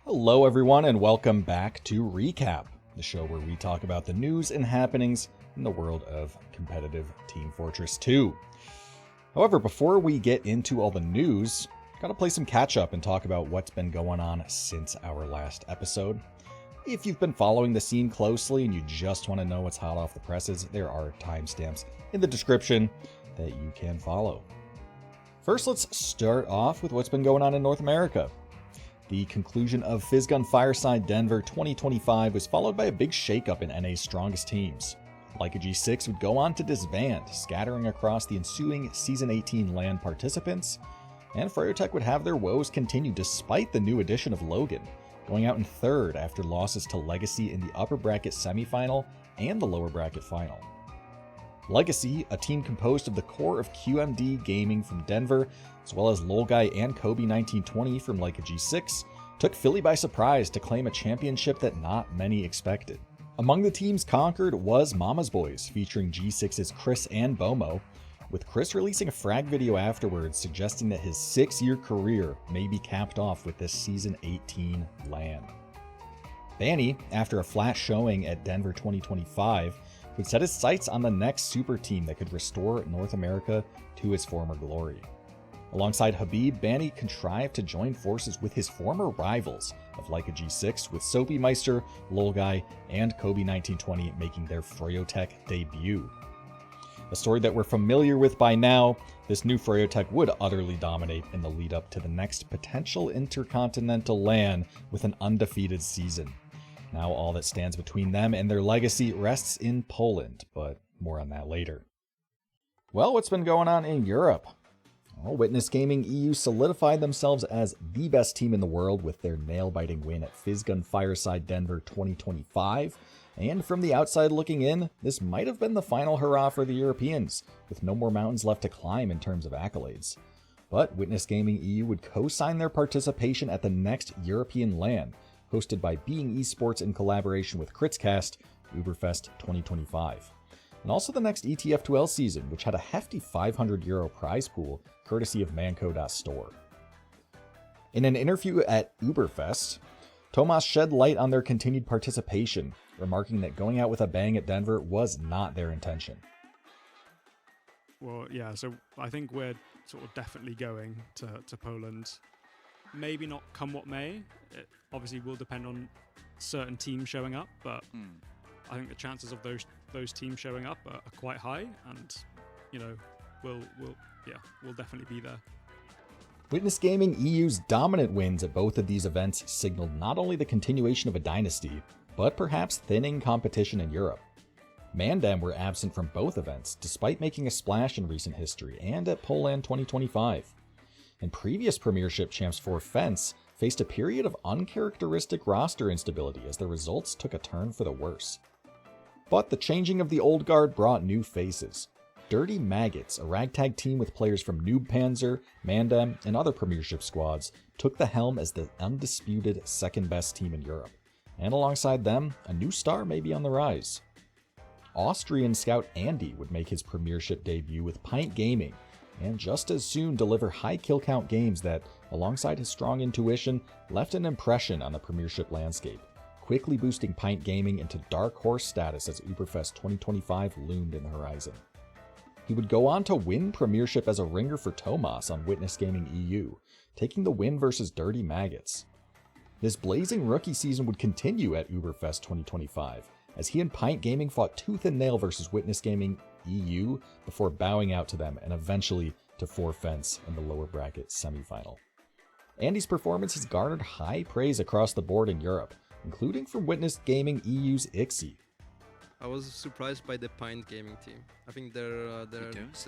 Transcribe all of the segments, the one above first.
Hello everyone and welcome back to Recap, the show where we talk about the news and happenings in the world of competitive Team Fortress 2. However, before we get into all the news, gotta play some catch up and talk about what's been going on since our last episode. If you've been following the scene closely and you just want to know what's hot off the presses, there are timestamps in the description that you can follow. First, let's start off with what's been going on in North America. The conclusion of Physgun Fireside Denver 2025 was followed by a big shakeup in NA's strongest teams. Leica G6 would go on to disband, scattering across the ensuing Season 18 LAN participants, and froyotech would have their woes continue despite the new addition of Logan, going out in third after losses to Legacy in the upper bracket semifinal and the lower bracket final. Legacy, a team composed of the core of QMD Gaming from Denver, as well as Lolguy and Kobe1920 from Leica G6, took Philly by surprise to claim a championship that not many expected. Among the teams conquered was Mama's Boys, featuring G6's Chris and Bomo, with Chris releasing a frag video afterwards suggesting that his 6-year career may be capped off with this Season 18 LAN. Banny, after a flash showing at Denver 2025, would set his sights on the next super team that could restore North America to its former glory. Alongside Habib, Banny contrived to join forces with his former rivals of Leica G6, with Soapy Meister, Lolguy, and Kobe1920 making their froyotech debut. A story that we're familiar with by now, this new froyotech would utterly dominate in the lead up to the next potential intercontinental LAN with an undefeated season. Now all that stands between them and their legacy rests in Poland, but more on that later. Well, what's been going on in Europe? Well, Witness Gaming EU solidified themselves as the best team in the world with their nail-biting win at Physgun Fireside Denver 2025. And from the outside looking in, this might have been the final hurrah for the Europeans, with no more mountains left to climb in terms of accolades. But Witness Gaming EU would co-sign their participation at the next European LAN, hosted by Being Esports in collaboration with Kritzkast, Uberfest 2025. And also the next TF2 season, which had a hefty €500 prize pool, courtesy of manco.store. In an interview at Uberfest, Tomas shed light on their continued participation, remarking that going out with a bang at Denver was not their intention. Well, yeah, so I think we're sort of definitely going to Poland. Maybe not come what may. It obviously will depend on certain teams showing up, but I think the chances of those teams showing up are quite high, and we'll definitely be there. Witness Gaming EU's dominant wins at both of these events signaled not only the continuation of a dynasty, but perhaps thinning competition in Europe. MANDEM were absent from both events, despite making a splash in recent history and at poLAND 2025. And previous Premiership champs for Fence faced a period of uncharacteristic roster instability as the results took a turn for the worse. But the changing of the old guard brought new faces. DIRTY MAGGOTS, a ragtag team with players from Noob Panzer, MANDEM, and other Premiership squads, took the helm as the undisputed second best team in Europe. And alongside them, a new star may be on the rise. Austrian scout Andy would make his Premiership debut with Pint Gaming, and just as soon deliver high kill count games that, alongside his strong intuition, left an impression on the Premiership landscape, quickly boosting Pint Gaming into dark horse status as Uberfest 2025 loomed in the horizon. He would go on to win Premiership as a ringer for Tomas on Witness Gaming EU, taking the win versus DIRTY MAGGOTS. This blazing rookie season would continue at Uberfest 2025, as he and Pint Gaming fought tooth and nail versus Witness Gaming EU before bowing out to them and eventually to Fence in the lower bracket semifinal. Andy's performance has garnered high praise across the board in Europe, including from Witness Gaming EU's Ixi. I was surprised by the Pint Gaming team. I think they're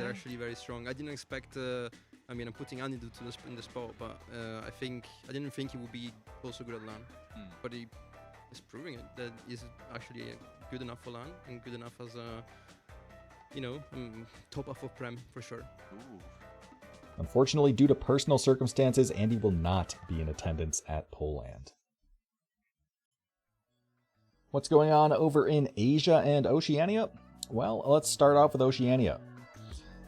actually very strong. I didn't expect. I'm putting Andy in the spot, but I didn't think he would be also good at LAN. But he is proving it that he's actually good enough for LAN and good enough as a top off of Prem for sure. Ooh. Unfortunately, due to personal circumstances, Andy will not be in attendance at poLAND. What's going on over in Asia and Oceania? Well, let's start off with Oceania.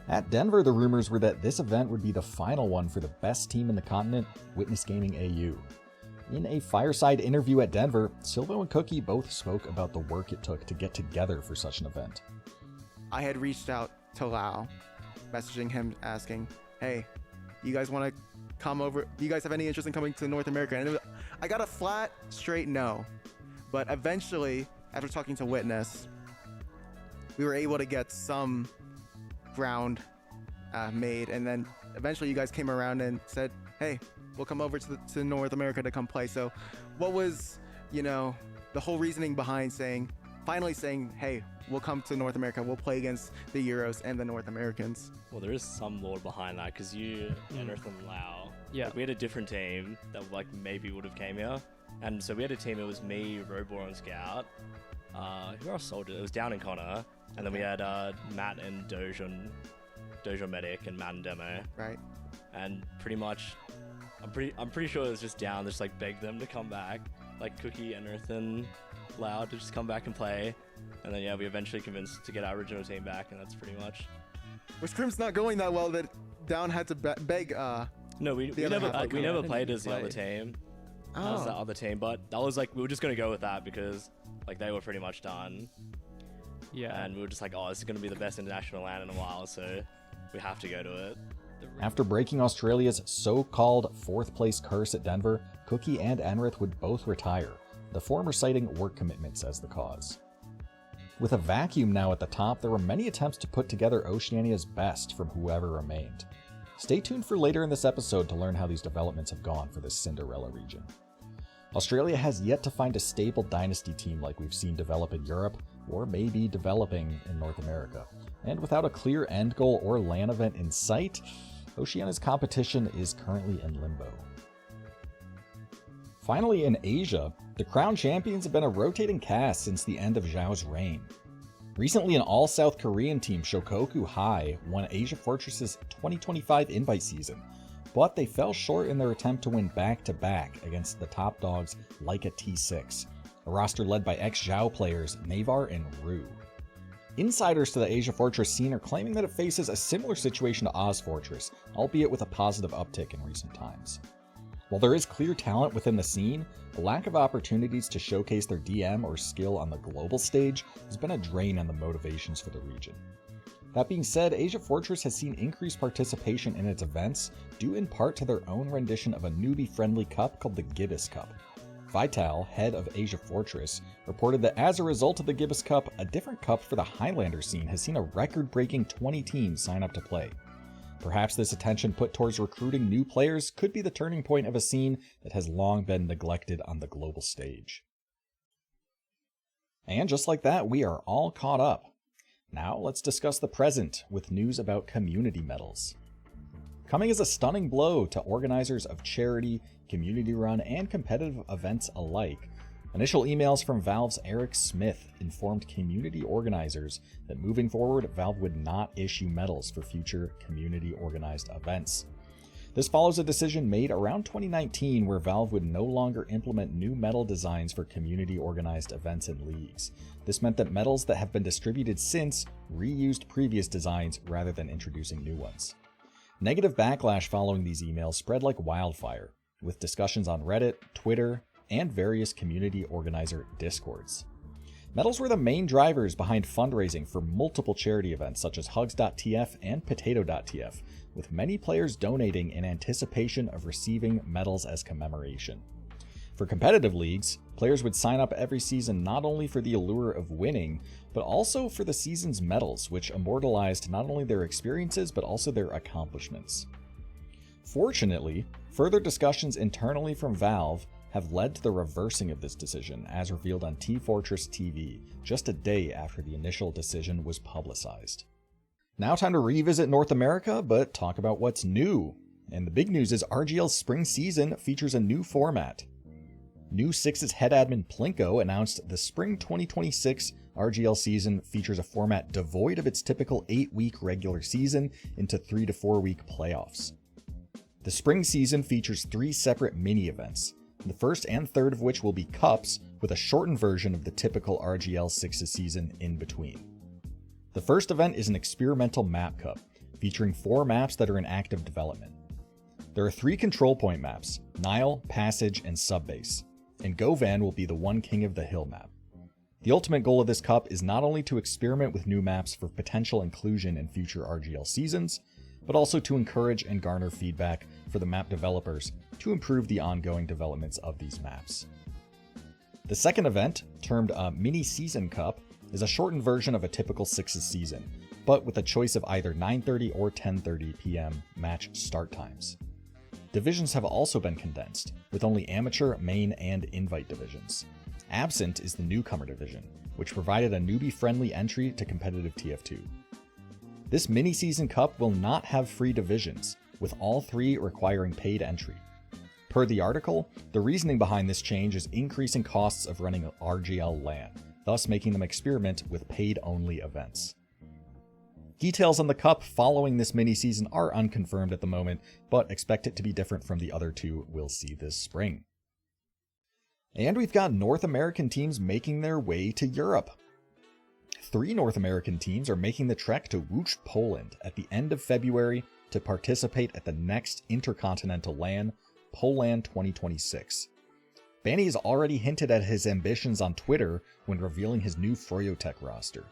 At Denver, the rumors were that this event would be the final one for the best team in the continent, Witness Gaming AU. In a fireside interview at Denver, Silvo and Cookie both spoke about the work it took to get together for such an event. I had reached out to Lau, messaging him asking, hey, you guys want to come over? Do you guys have any interest in coming to North America? And I got a flat, straight no. But eventually, after talking to Witness, we were able to get some ground made. And then eventually you guys came around and said, hey, we'll come over to North America to come play. So what was, the whole reasoning behind finally saying, hey, we'll come to North America, we'll play against the Euros and the North Americans? Well, there is some lore behind that, because you, Enrith and Lau, we had a different team that maybe would have came here. And so we had a team, it was me, Robor and Scout. Who else soldier? It was Down and Connor. And then we had Matt and Dojo Medic and MANDEM. Right. And pretty much, I'm pretty sure it was just Down, just begged them to come back. Cookie, Enrith and Lau to just come back and play. And then we eventually convinced to get our original team back, and that's pretty much. Was Scrim's not going that well that Down had to beg No, we never played as the other team. Oh. That was the other team, but that was we were just gonna go with that because they were pretty much done. Yeah. And we were just this is gonna be the best international LAN in a while, so we have to go to it. After breaking Australia's so-called 4th place curse at Denver, Cookie and Enrith would both retire, the former citing work commitments as the cause. With a vacuum now at the top, there were many attempts to put together Oceania's best from whoever remained. Stay tuned for later in this episode to learn how these developments have gone for this Cinderella region. Australia has yet to find a stable dynasty team like we've seen develop in Europe, or maybe developing in North America. And without a clear end goal or LAN event in sight, Oceania's competition is currently in limbo. Finally, in Asia, the crowned champions have been a rotating cast since the end of Zhao's reign. Recently, an all-South Korean team, Shokoku High, won Asia Fortress's 2025 invite season, but they fell short in their attempt to win back-to-back against the top dogs Leica T6, a roster led by ex-Zhao players Navar and Rue. Insiders to the Asia Fortress scene are claiming that it faces a similar situation to Oz Fortress, albeit with a positive uptick in recent times. While there is clear talent within the scene, the lack of opportunities to showcase their DM or skill on the global stage has been a drain on the motivations for the region. That being said, Asia Fortress has seen increased participation in its events, due in part to their own rendition of a newbie-friendly cup called the Gibbous Cup. Vital, head of Asia Fortress, reported that as a result of the Gibbous Cup, a different cup for the Highlander scene has seen a record-breaking 20 teams sign up to play. Perhaps this attention put towards recruiting new players could be the turning point of a scene that has long been neglected on the global stage. And just like that, we are all caught up. Now let's discuss the present with news about community medals. Coming as a stunning blow to organizers of charity, community-run, and competitive events alike, initial emails from Valve's Eric Smith informed community organizers that moving forward, Valve would not issue medals for future community-organized events. This follows a decision made around 2019 where Valve would no longer implement new medal designs for community-organized events and leagues. This meant that medals that have been distributed since reused previous designs rather than introducing new ones. Negative backlash following these emails spread like wildfire, with discussions on Reddit, Twitter, and various community organizer discords. Medals were the main drivers behind fundraising for multiple charity events such as Hugs.tf and Potato.tf, with many players donating in anticipation of receiving medals as commemoration. For competitive leagues, players would sign up every season not only for the allure of winning, but also for the season's medals, which immortalized not only their experiences but also their accomplishments. Fortunately, further discussions internally from Valve have led to the reversing of this decision, as revealed on T-Fortress TV, just a day after the initial decision was publicized. Now time to revisit North America, but talk about what's new. And the big news is RGL's spring season features a new format. New Six's head admin Plinko announced the spring 2026 RGL season features a format devoid of its typical 8-week regular season into 3 to 4 week playoffs. The spring season features 3 separate mini-events, the first and third of which will be cups, with a shortened version of the typical RGL 6's season in between. The first event is an experimental map cup, featuring 4 maps that are in active development. There are 3 control point maps, Nile, Passage, and Subbase, and Govan will be the One King of the Hill map. The ultimate goal of this cup is not only to experiment with new maps for potential inclusion in future RGL seasons, but also to encourage and garner feedback for the map developers to improve the ongoing developments of these maps. The second event, termed a Mini Season Cup, is a shortened version of a typical Sixes season, but with a choice of either 9:30 or 10:30 p.m. match start times. Divisions have also been condensed, with only amateur, main, and invite divisions. Absent is the newcomer division, which provided a newbie-friendly entry to competitive TF2. This mini-season cup will not have free divisions, with all 3 requiring paid entry. Per the article, the reasoning behind this change is increasing costs of running RGL LAN, thus making them experiment with paid-only events. Details on the cup following this mini-season are unconfirmed at the moment, but expect it to be different from the other 2 we'll see this spring. And we've got North American teams making their way to Europe. 3 North American teams are making the trek to Łódź, Poland at the end of February to participate at the next Intercontinental LAN, poLANd 2026. Banny has already hinted at his ambitions on Twitter when revealing his new froyotech roster.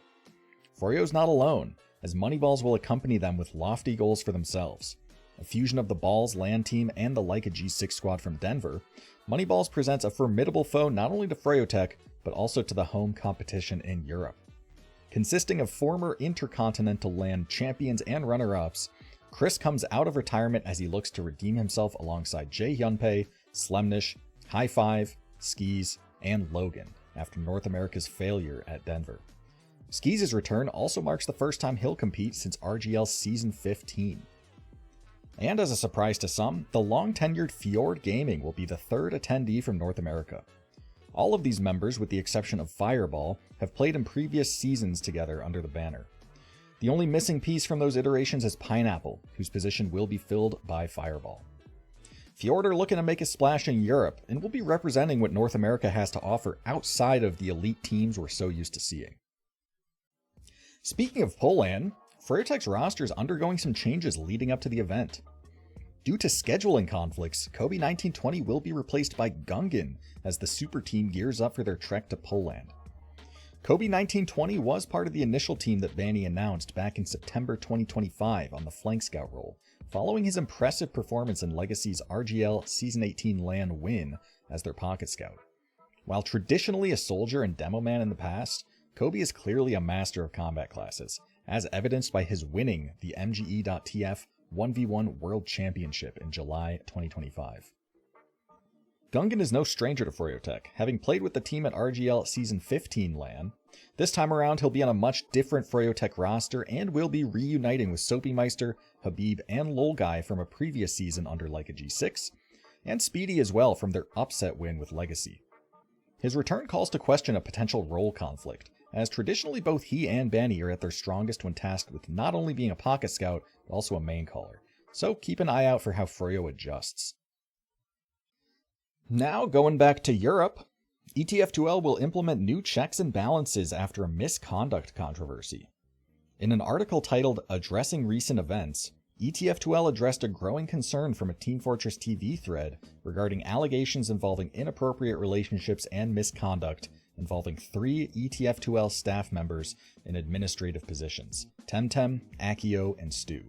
Froyo's not alone, as Moneyballs will accompany them with lofty goals for themselves. A fusion of the Balls LAN team and the Leica G6 squad from Denver, Moneyballs presents a formidable foe not only to froyotech, but also to the home competition in Europe. Consisting of former Intercontinental LAN champions and runner-ups, Chris comes out of retirement as he looks to redeem himself alongside Jae Hyunpei, Slemnish, High Five, Skis, and Logan after North America's failure at Denver. Skis' return also marks the first time he'll compete since RGL Season 15. And as a surprise to some, the long-tenured Fjord Gaming will be the 3rd attendee from North America. All of these members, with the exception of Fireball, have played in previous seasons together under the banner. The only missing piece from those iterations is Pineapple, whose position will be filled by Fireball. Fjord are looking to make a splash in Europe, and will be representing what North America has to offer outside of the elite teams we're so used to seeing. Speaking of poLANd, froyotech's roster is undergoing some changes leading up to the event. Due to scheduling conflicts, Kobe 1920 will be replaced by Gungan as the super team gears up for their trek to poLANd. Kobe 1920 was part of the initial team that Banny announced back in September 2025 on the flank scout role, following his impressive performance in Legacy's RGL Season 18 LAN win as their pocket scout. While traditionally a soldier and demo man in the past, Kobe is clearly a master of combat classes, as evidenced by his winning the MGE.TF 1v1 World Championship in July 2025. Gungan is no stranger to froyotech, having played with the team at RGL Season 15 LAN. This time around he'll be on a much different froyotech roster and will be reuniting with Soapymeister, Habib, and Lolguy from a previous season under Leica G6, and Speedy as well from their upset win with Legacy. His return calls to question a potential role conflict, as traditionally both he and Banny are at their strongest when tasked with not only being a pocket scout, but also a main caller. So keep an eye out for how Froyo adjusts. Now going back to Europe, ETF2L will implement new checks and balances after a misconduct controversy. In an article titled Addressing Recent Events, ETF2L addressed a growing concern from a Team Fortress TV thread regarding allegations involving inappropriate relationships and misconduct involving 3 ETF2L staff members in administrative positions, Temtem, Akio, and Stu.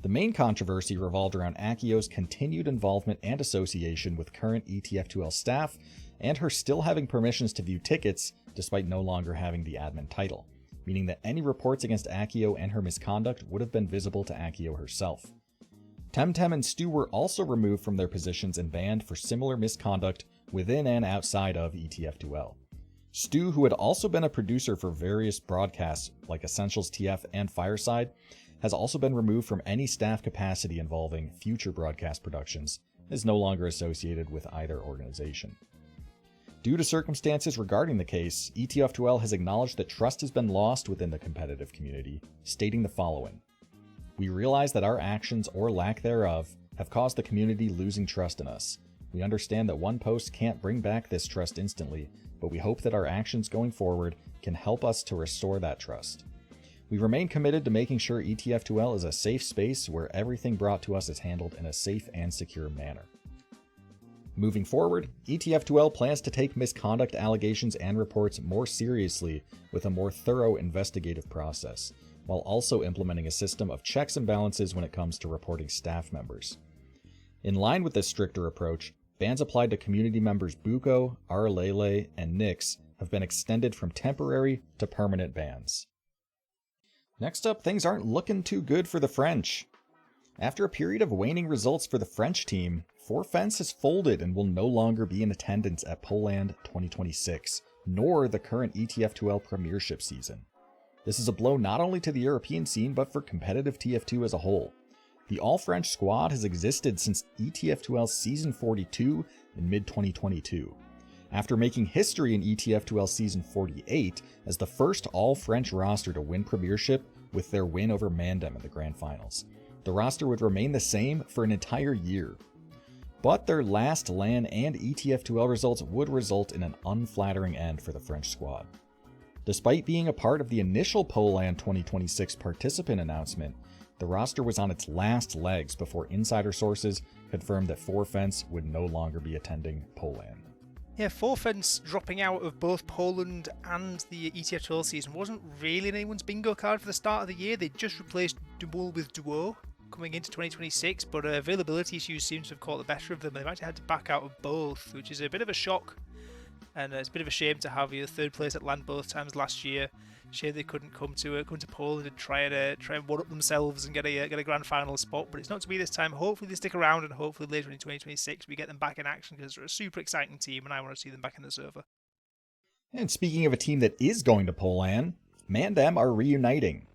The main controversy revolved around Akio's continued involvement and association with current ETF2L staff, and her still having permissions to view tickets despite no longer having the admin title, meaning that any reports against Akio and her misconduct would have been visible to Akio herself. Temtem and Stu were also removed from their positions and banned for similar misconduct within and outside of ETF2L. Stu, who had also been a producer for various broadcasts like Essentials TF and Fireside, has also been removed from any staff capacity involving future broadcast productions, and is no longer associated with either organization. Due to circumstances regarding the case, ETF2L has acknowledged that trust has been lost within the competitive community, stating the following: "We realize that our actions or lack thereof have caused the community losing trust in us. We understand that one post can't bring back this trust instantly, but we hope that our actions going forward can help us to restore that trust. We remain committed to making sure ETF2L is a safe space where everything brought to us is handled in a safe and secure manner. Moving forward, ETF2L plans to take misconduct allegations and reports more seriously with a more thorough investigative process, while also implementing a system of checks and balances when it comes to reporting staff members. In line with this stricter approach, bans applied to community members Buko, Arlele, and Nyx have been extended from temporary to permanent bans. Next up, things aren't looking too good for the French. After a period of waning results for the French team, ForFence has folded and will no longer be in attendance at poLAND 2026, nor the current ETF2L Premiership season. This is a blow not only to the European scene, but for competitive TF2 as a whole. The all-French squad has existed since ETF2L Season 42 in mid-2022, after making history in ETF2L Season 48 as the first all-French roster to win Premiership with their win over MANDEM in the Grand Finals. The roster would remain the same for an entire year. But their last LAN and ETF2L results would result in an unflattering end for the French squad. Despite being a part of the initial poLAND 2026 participant announcement, the roster was on its last legs before insider sources confirmed that ForFence would no longer be attending poLAND. Yeah, ForFence dropping out of both poLAND and the ETF2L season wasn't really in anyone's bingo card for the start of the year. They just replaced Duel with Duo coming into 2026, but availability issues seem to have caught the better of them. They've actually had to back out of both, which is a bit of a shock, and it's a bit of a shame to have your third place at LAN both times last year. Shame they couldn't come to Poland and try and one up themselves and get a grand final spot, but it's not to be this time. Hopefully they stick around, and hopefully later in 2026 we get them back in action, because they're a super exciting team and I want to see them back in the server. And speaking of a team that is going to poLAND, MANDEM are reuniting.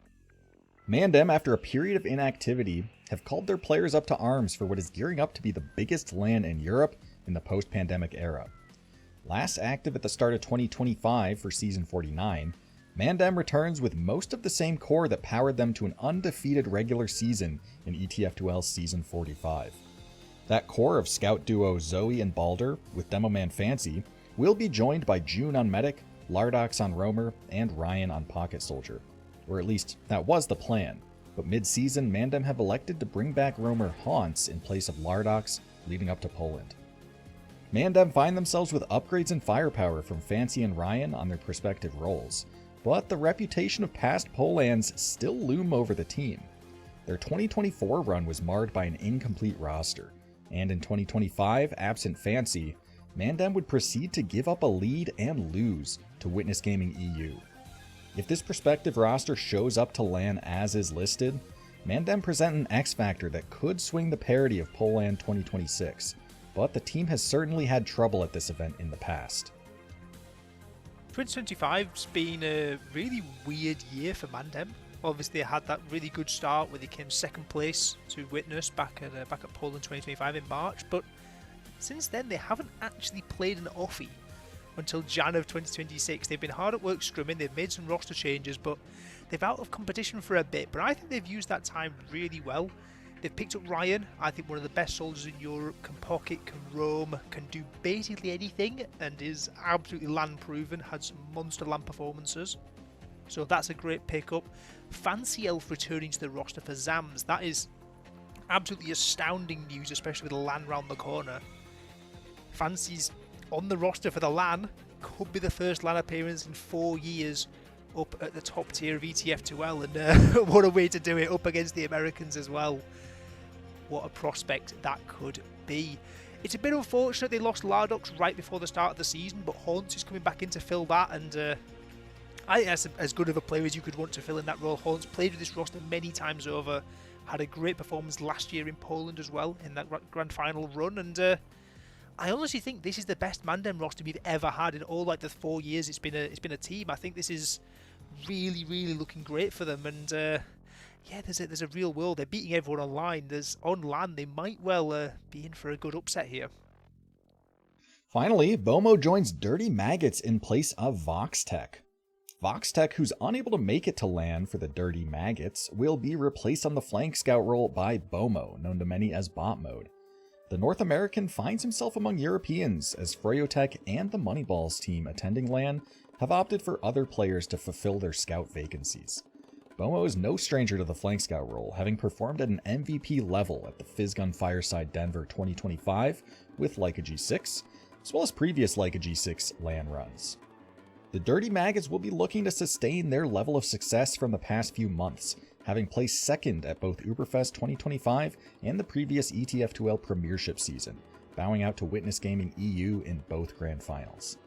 MANDEM, after a period of inactivity, have called their players up to arms for what is gearing up to be the biggest LAN in Europe in the post-pandemic era. Last active at the start of 2025 for Season 49, MANDEM returns with most of the same core that powered them to an undefeated regular season in ETF2L Season 45. That core of scout duo Zoe and Balder, with Demoman Fancy, will be joined by June on Medic, Lardox on Roamer, and Ryan on Pocket Soldier. Or at least, that was the plan, but mid-season, MANDEM have elected to bring back Roamer Haunts in place of Lardox, leading up to poLAND. MANDEM find themselves with upgrades in firepower from Fancy and Ryan on their respective roles, but the reputation of past poLANDs still loom over the team. Their 2024 run was marred by an incomplete roster, and in 2025, absent Fancy, MANDEM would proceed to give up a lead and lose to Witness Gaming EU. If this prospective roster shows up to LAN as is listed, MANDEM present an X-factor that could swing the parity of poLAND 2026, but the team has certainly had trouble at this event in the past. 2025's been a really weird year for MANDEM. Obviously, they had that really good start where they came second place to Witness back at poLAND 2025 in March, but since then they haven't actually played an offie until Jan of 2026. They've been hard at work scrimming, they've made some roster changes, but they've out of competition for a bit. But I think they've used that time really well. They've picked up Ryan, I think one of the best soldiers in Europe, can pocket, can roam, can do basically anything, and is absolutely LAN proven, had some monster LAN performances. So that's a great pickup. Fancy Elf returning to the roster for Zams, that is absolutely astounding news, especially with the LAN round the corner. Fancy's on the roster for the LAN, could be the first LAN appearance in 4 years up at the top tier of ETF2L, and what a way to do it, up against the Americans as well. What a prospect that could be. It's a bit unfortunate they lost Lardox right before the start of the season, but Haunts is coming back in to fill that, and I think that's as good of a player as you could want to fill in that role. Haunts played with this roster many times over, had a great performance last year in poLAND as well, in that grand final run, and I honestly think this is the best MANDEM roster we've ever had in all like the 4 years it's been a team. I think this is really, really looking great for them, and yeah, there's a real world. They're beating everyone online. There's on LAN, they might well be in for a good upset here. Finally, bomo joins Dirty Maggots in place of VoxTech. VoxTech, who's unable to make it to LAN for the Dirty Maggots, will be replaced on the flank scout role by bomo, known to many as bot mode. The North American finds himself among Europeans, as froyotech and the Moneyballs team attending LAN have opted for other players to fulfill their scout vacancies. bomo is no stranger to the flank scout role, having performed at an MVP level at the Fizzgun Fireside Denver 2025 with Leica G6, as well as previous Leica G6 LAN runs. The Dirty Maggots will be looking to sustain their level of success from the past few months, having placed second at both Uberfest 2025 and the previous ETF2L Premiership season, bowing out to Witness Gaming EU in both Grand Finals.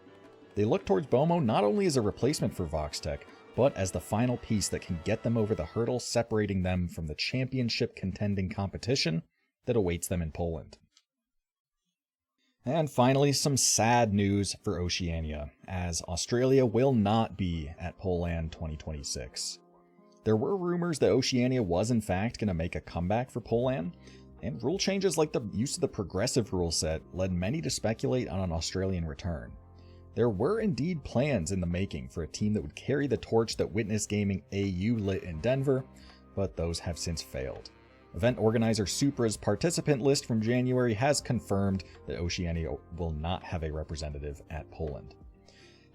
They look towards bomo not only as a replacement for VoxTech, but as the final piece that can get them over the hurdle separating them from the championship contending competition that awaits them in Poland. And finally, some sad news for Oceania, as Australia will not be at poLANd 2026. There were rumors that Oceania was in fact going to make a comeback for poLANd, and rule changes like the use of the progressive rule set led many to speculate on an Australian return. There were indeed plans in the making for a team that would carry the torch that Witness Gaming AU lit in Denver, but those have since failed. Event organizer Supra's participant list from January has confirmed that Oceania will not have a representative at poLANd.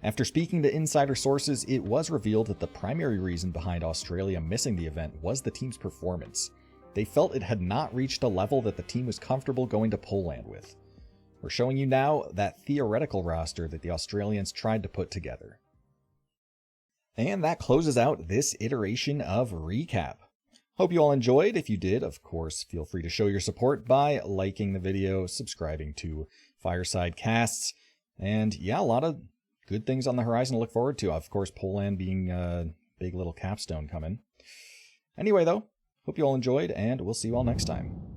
After speaking to insider sources, it was revealed that the primary reason behind Australia missing the event was the team's performance. They felt it had not reached a level that the team was comfortable going to poLANd with. We're showing you now that theoretical roster that the Australians tried to put together. And that closes out this iteration of Recap. Hope you all enjoyed. If you did, of course, feel free to show your support by liking the video, subscribing to Fireside Casts, and yeah, a lot of good things on the horizon to look forward to. Of course, poLANd being a big little capstone coming. Anyway, though, hope you all enjoyed, and we'll see you all next time.